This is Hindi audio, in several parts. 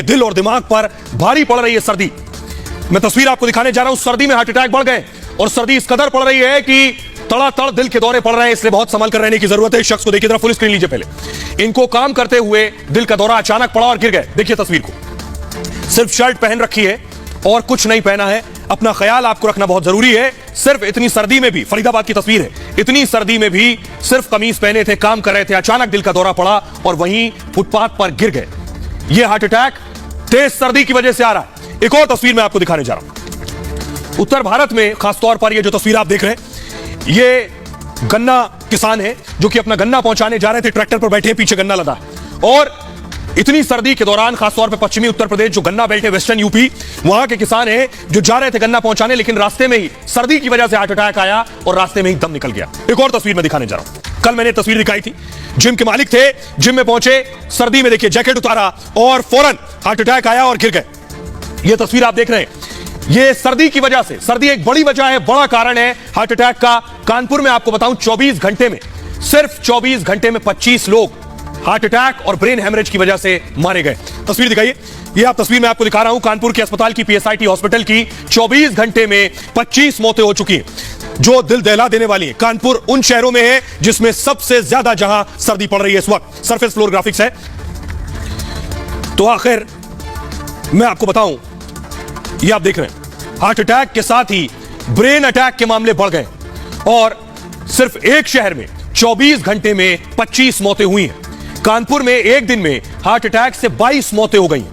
दिल और दिमाग पर भारी पड़ रही है सर्दी। मैं तस्वीर आपको दिखाने जा रहा हूं। सर्दी में हार्ट अटैक बढ़ गए और सर्दी इस कदर पड़ रही है कि तड़ातड़ दिल के दौरे पड़ रहे हैं, इसलिए बहुत संभल कर रहने की जरूरत है। इस शख्स को देखिए, जरा फुल स्क्रीन लीजिए। पहले इनको काम करते हुए दिल का दौरा अचानक पड़ा और गिर गए। देखिए तस्वीर को, सिर्फ शर्ट पहन रखी है और कुछ नहीं पहना है। अपना ख्याल आपको रखना बहुत जरूरी है। सिर्फ इतनी सर्दी में भी, फरीदाबाद की तस्वीर है, इतनी सर्दी में भी सिर्फ कमीज पहने थे, काम कर रहे थे, अचानक दिल का दौरा पड़ा और वहीं फुटपाथ पर गिर गए। यह हार्ट अटैक तेज सर्दी की वजह से आ रहा है। एक और तस्वीर मैं आपको दिखाने जा रहा हूं। उत्तर भारत में खासतौर पर यह जो तस्वीर आप देख रहे हैं, ये गन्ना किसान है जो कि अपना गन्ना पहुंचाने जा रहे थे, ट्रैक्टर पर बैठे, पीछे गन्ना लदा और इतनी सर्दी के दौरान खासतौर पर पश्चिमी उत्तर प्रदेश जो गन्ना बेल्ट है, वेस्टर्न यूपी, वहां के किसान हैं जो जा रहे थे गन्ना पहुंचाने, लेकिन रास्ते में ही सर्दी की वजह से हार्ट अटैक आया और रास्ते में ही दम निकल गया। एक और तस्वीर मैं दिखाने जा रहा हूं। कल मैंने तस्वीर दिखाई थी, जिम के मालिक थे, जिम में पहुंचे, सर्दी में देखिए जैकेट उतारा और फौरन हार्ट अटैक आया और गिर गए। यह तस्वीर आप देख रहे हैं, यह सर्दी की वजह से, सर्दी एक बड़ी वजह है, बड़ा कारण है हार्ट अटैक का। कानपुर में आपको बताऊं 24 घंटे में, सिर्फ 24 घंटे में 25 लोग हार्ट अटैक और ब्रेन हेमरेज की वजह से मारे गए। तस्वीर दिखाइए, ये आप तस्वीर मैं आपको दिखा रहा हूं कानपुर के अस्पताल की, पीएसआईटी हॉस्पिटल की। 24 घंटे में 25 मौतें हो चुकी हैं, जो दिल दहला देने वाली है। कानपुर उन शहरों में है जिसमें सबसे ज्यादा जहां सर्दी पड़ रही है इस वक्त। सरफेस फ्लोर ग्राफिक्स है। तो आखिर मैं आपको बताऊं, ये आप देख रहे हैं, हार्ट अटैक के साथ ही ब्रेन अटैक के मामले बढ़ गए और सिर्फ एक शहर में 24 घंटे में 25 मौतें हुई हैं। कानपुर में एक दिन में हार्ट अटैक से 22 मौतें हो गई।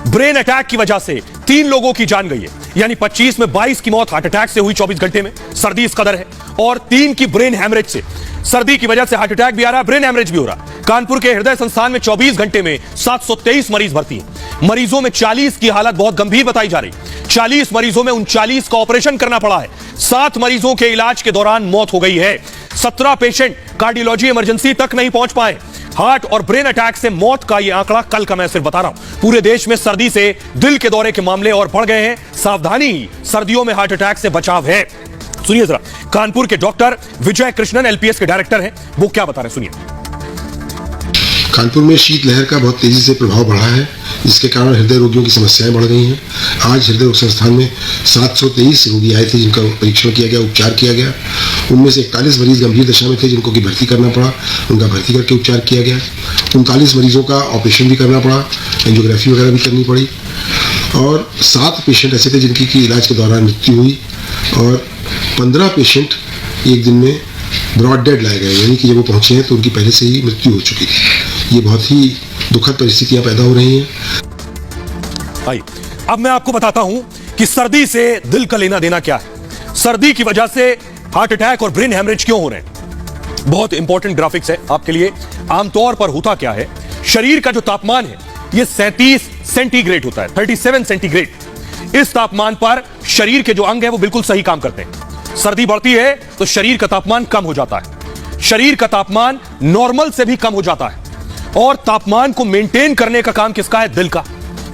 ब्रेन अटैक की वजह से 3 लोगों की जान गई है, यानी 25 में 22 की मौत हार्ट अटैक से हुई 24 घंटे में। सर्दी इस कदर है और 3 की ब्रेन हैमरेज से। सर्दी की वजह से हार्ट अटैक भी आ रहा है, ब्रेन हैमरेज भी हो रहा है। कानपुर के हृदय संस्थान में 24 घंटे में 723 मरीज भर्ती हैं। मरीजों में 40 की हालत बहुत गंभीर बताई जा रही। 40 मरीजों में 39 का ऑपरेशन करना पड़ा है। 7 मरीजों के इलाज के दौरान मौत हो गई है। 17 पेशेंट कार्डियोलॉजी इमरजेंसी तक नहीं पहुंच पाए। हार्ट और ब्रेन अटैक से मौत का यह आंकड़ा कल का मैं सिर्फ बता रहा हूं। पूरे देश में सर्दी से दिल के दौरे के मामले और बढ़ गए हैं। सावधानी, सर्दियों में हार्ट अटैक से बचाव है। सुनिए जरा, कानपुर के डॉक्टर विजय कृष्णन एलपीएस के डायरेक्टर हैं, वो क्या बता रहे हैं, सुनिए। कानपुर में शीतलहर का बहुत तेजी से प्रभाव बढ़ा है, जिसके कारण हृदय रोगियों की समस्याएं बढ़ गई हैं। आज हृदय रोग संस्थान में 723 रोगी आए थे जिनका परीक्षण किया गया, उपचार किया गया। उनमें से 41 मरीज गंभीर दशा में थे जिनको कि भर्ती करना पड़ा, उनका भर्ती करके उपचार किया गया। 39 मरीजों का ऑपरेशन भी करना पड़ा, एंजियोग्राफी वगैरह भी करनी पड़ी और 7 पेशेंट ऐसे थे जिनकी की इलाज के दौरान मृत्यु हुई और 15 पेशेंट एक दिन में ब्रॉड डेड लाए गए, यानी कि जब वो पहुंचे हैं तो उनकी पहले से ही मृत्यु हो चुकी थी। ये बहुत ही दुखद परिस्थितियां पैदा हो रही हैं। आइए अब मैं आपको बताता हूं कि सर्दी से दिल का लेना देना क्या है, सर्दी की वजह से हार्ट अटैक और ब्रेन हेमरेज क्यों हो रहे हैं। बहुत इंपॉर्टेंट ग्राफिक्स है आपके लिए। आमतौर पर होता क्या है, शरीर का जो तापमान है यह 37 सेंटीग्रेड होता है, 37 सेंटीग्रेड। इस तापमान पर शरीर के जो अंग है वो बिल्कुल सही काम करते हैं। सर्दी बढ़ती है तो शरीर का तापमान कम हो जाता है, शरीर का तापमान नॉर्मल से भी कम हो जाता है और तापमान को मेंटेन करने का काम किसका है, दिल का।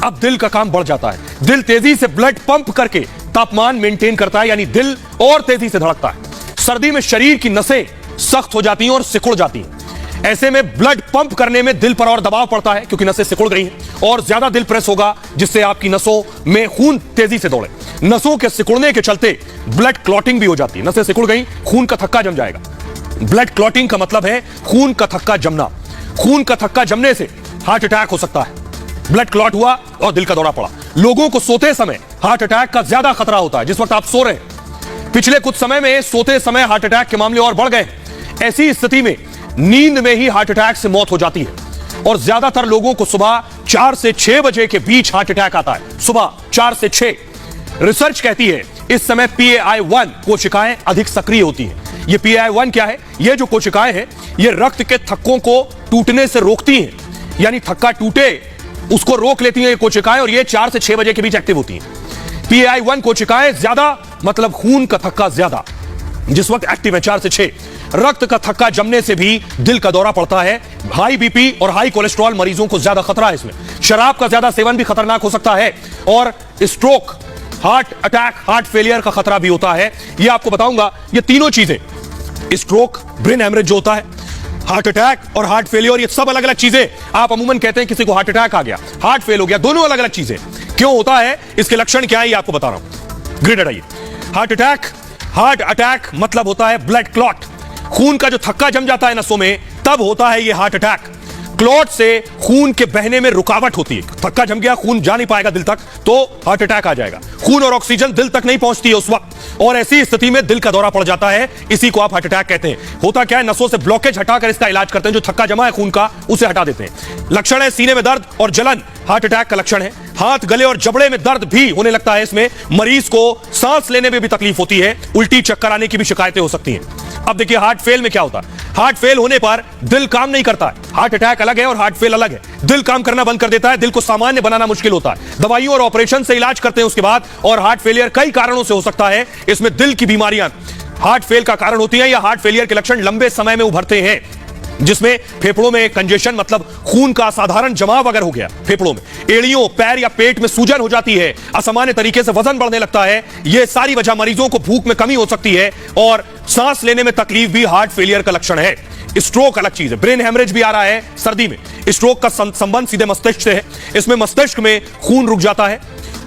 अब दिल का काम बढ़ जाता है, दिल तेजी से ब्लड पंप करके तापमान मेंटेन करता है, यानी दिल और तेजी से धड़कता है। सर्दी में शरीर की नसें सख्त हो जाती हैं और सिकुड़ जाती हैं। ऐसे में ब्लड पंप करने में दिल पर और दबाव पड़ता है क्योंकि नसें सिकुड़ गई हैं और ज्यादा दिल प्रेस होगा जिससे आपकी नसों में खून तेजी से दौड़े। नसों के सिकुड़ने के चलते ब्लड क्लॉटिंग भी हो जाती है। नसें सिकुड़ गई, खून का थक्का जम जाएगा। ब्लड क्लॉटिंग का मतलब है खून का थक्का जमना। खून का थक्का जमने से हार्ट अटैक हो सकता है। ब्लड क्लॉट हुआ और दिल का दौरा पड़ा। लोगों को सोते समय हार्ट अटैक का ज्यादा खतरा होता है। जिस वक्त आप सो रहे हैं, पिछले कुछ समय में सोते समय हार्ट अटैक के मामले और बढ़ गए। ऐसी स्थिति में नींद में ही हार्ट अटैक से मौत हो जाती है और ज्यादातर लोगों को सुबह 4 से 6 बजे के बीच हार्ट अटैक आता है। सुबह 4 से 6। रिसर्च कहती है इस समय PAI-1 कोशिकाएं अधिक सक्रिय होती हैं। ये PAI-1 क्या है? ये जो कोशिकाएं हैं ये रक्त के थक्कों को टूटने से रोकती हैं, यानी थक्का टूटे उसको रोक लेती हैं ये कोशिकाएं और ये 4 से 6 बजे के बीच एक्टिव होती हैं। PAI-1 कोशिकाएं ज्यादा मतलब खून का थक्का ज्यादा, जिस वक्त एक्टिव है 4 से 6। रक्त का थक्का जमने से भी दिल का दौरा पड़ता है। हाई बीपी और हाई कोलेस्ट्रॉल मरीजों को ज्यादा खतरा है इसमें। शराब का ज्यादा सेवन भी खतरनाक हो सकता है और stroke, heart attack, heart failure का खतरा भी होता है। यह आपको बताऊंगा, ये तीनों चीजें, स्ट्रोक, ब्रेन हेमरेज जो होता है, हार्ट अटैक और हार्ट फेलियर ये सब अलग अलग चीजें। आप अमूमन कहते हैं किसी को हार्ट अटैक आ गया, हार्ट फेल हो गया, दोनों अलग अलग चीजें। क्यों होता है, इसके लक्षण क्या है, ये आपको बता रहा हूं। ग्रिड हटाइए। हार्ट अटैक मतलब होता है ब्लड क्लॉट, खून का जो थक्का जम जाता है नसों में, तब होता है ये हार्ट अटैक। क्लॉट से खून के बहने में रुकावट होती है, थक्का जम गया, खून जा नहीं पाएगा दिल तक, तो हार्ट अटैक आ जाएगा। खून और ऑक्सीजन दिल तक नहीं पहुंचती है उस वक्त, और ऐसी स्थिति में दिल का दौरा पड़ जाता है, इसी को आप हार्ट अटैक कहते हैं। होता क्या है, नसों से ब्लॉकेज हटाकर इसका इलाज करते हैं, जो थक्का जमा है खून का उसे हटा देते हैं। लक्षण है सीने में दर्द और जलन, हार्ट अटैक का लक्षण है। हाथ, गले और जबड़े में दर्द भी होने लगता है, इसमें मरीज को सांस लेने में भी तकलीफ होती है, उल्टी चक्कर आने की भी शिकायतें हो सकती हैं। अब देखिए हार्ट फेल में क्या होता है। हार्ट फेल होने पर दिल काम नहीं करता है। हार्ट अटैक अलग है और हार्ट फेल अलग है। दिल काम करना बंद कर देता है, दिल को सामान्य बनाना मुश्किल होता है। दवाइयों और ऑपरेशन से इलाज करते हैं उसके बाद, और हार्ट फेलियर कई कारणों से हो सकता है। इसमें दिल की बीमारियां हार्ट फेल का कारण होती हैं, या हार्ट फेलियर के लक्षण लंबे समय में उभरते हैं, जिसमें फेफड़ों में कंजेशन मतलब खून का असाधारण जमाव अगर हो गया फेफड़ों में, एड़ियों, पैर या पेट में सूजन हो जाती है, असामान्य तरीके से वजन बढ़ने लगता है, ये सारी वजह, मरीजों को भूख में कमी हो सकती है, और सांस लेने में तकलीफ भी हार्ट फेलियर का लक्षण है। स्ट्रोक अलग चीज है। ब्रेन हेमरेज भी आ रहा है सर्दी में। स्ट्रोक का संबंध सीधे मस्तिष्क से है। इसमें मस्तिष्क में खून रुक जाता है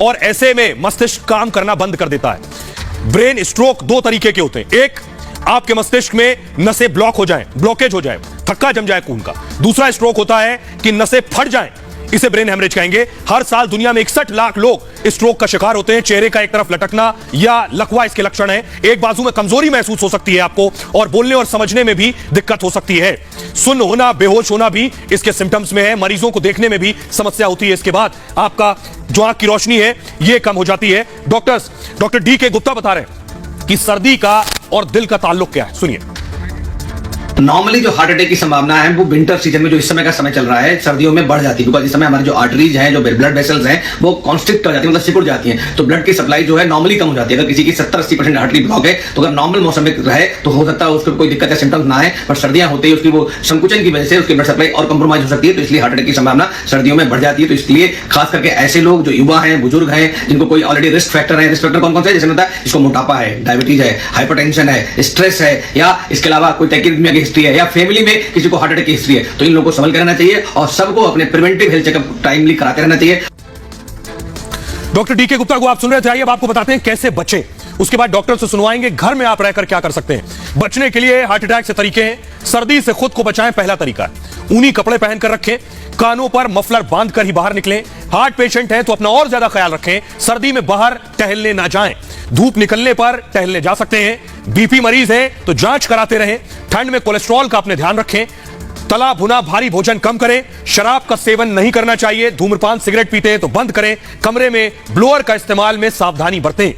और ऐसे में मस्तिष्क काम करना बंद कर देता है। ब्रेन स्ट्रोक दो तरीके के होते हैं, एक आपके मस्तिष्क में नसें ब्लॉक हो जाएं, ब्लॉकेज हो जाए, थक्का जम जाए खून का। दूसरा स्ट्रोक होता है कि नसें फट जाएं, इसे ब्रेन हेमरेज कहेंगे। हर साल दुनिया में 61 लाख लोग स्ट्रोक का शिकार होते हैं। चेहरे का एक तरफ लटकना या लकवा इसके लक्षण है। एक बाजू में कमजोरी महसूस हो सकती है आपको, और बोलने और समझने में भी दिक्कत हो सकती है। सुन्न होना, बेहोश होना भी इसके सिम्टम्स में है। मरीजों को देखने में भी समस्या होती है। इसके बाद आपका जो आंख की रोशनी है ये कम हो जाती है। डॉक्टर डी के गुप्ता बता रहे हैं कि सर्दी का और दिल का ताल्लुक क्या है, सुनिए। नॉर्मली जो हार्ट अटैक की संभावना है वो विंटर सीजन में, जो इस समय का समय चल रहा है, सर्दियों में बढ़ जाती है। बिकॉज इस समय हमारी जो आर्टरीज हैं, जो ब्लड वेसल्स हैं, वो कॉन्स्ट्रिक्ट हो जाती है, मतलब सिकुड़ जाती हैं, तो ब्लड की सप्लाई जो है नॉर्मली कम हो जाती है। अगर किसी की 70-80% आर्टरी ब्लॉक है, तो अगर नॉर्मल मौसम में रहे तो हो सकता है उसको कोई दिक्कत या सिम्टम्स ना आए, पर सर्दियां होते ही उसकी वो संकुचन की वजह से उसकी ब्लड सप्लाई और कंप्रोमाइज हो सकती है, तो इसलिए हार्ट अटैक की संभावना सर्दियों में बढ़ जाती है। तो इसलिए खास करके ऐसे लोग जो युवा हैं, बुजुर्ग हैं, जिनको कोई ऑलरेडी रिस्क फैक्टर है, रिस्क फैक्टर कौन कौन से, जैसे होता है इसको मोटापा है, डायबिटीज है, हाइपरटेंशन है, स्ट्रेस है, या इसके अलावा कोई टैकिर्डिमिया की हिस्ट्री है, या फैमिली में किसी को हार्ट अटैक की हिस्ट्री है, तो इन लोगों को संभल कर रहना चाहिए और सबको अपने प्रिवेंटिव हेल्थ चेकअप टाइमली कराते रहना चाहिए। डॉक्टर डी के गुप्ता को आप सुन रहे थे। आइए अब आपको बताते हैं कैसे बचे। उसके बाद डॉक्टर से सुनवाएंगे घर में आप रहकर क्या कर सकते हैं बचने के लिए। हार्ट अटैक से तरीके हैं। सर्दी से खुद को बचाएं, पहला तरीका है ऊनी कपड़े पहनकर रखें, कानों पर मफलर बांधकर ही बाहर निकलें। हार्ट पेशेंट हैं तो अपना और ज्यादा ख्याल रखें। सर्दी में बाहर टहलने ना जाएं, धूप निकलने पर टहलने जा सकते हैं। बीपी मरीज है तो जांच कराते रहें। ठंड में कोलेस्ट्रॉल का अपने ध्यान रखें। तला भुना भारी भोजन कम करें। शराब का सेवन नहीं करना चाहिए। धूम्रपान, सिगरेट पीते हैं तो बंद करें। कमरे में ब्लोअर का इस्तेमाल में सावधानी बरतें।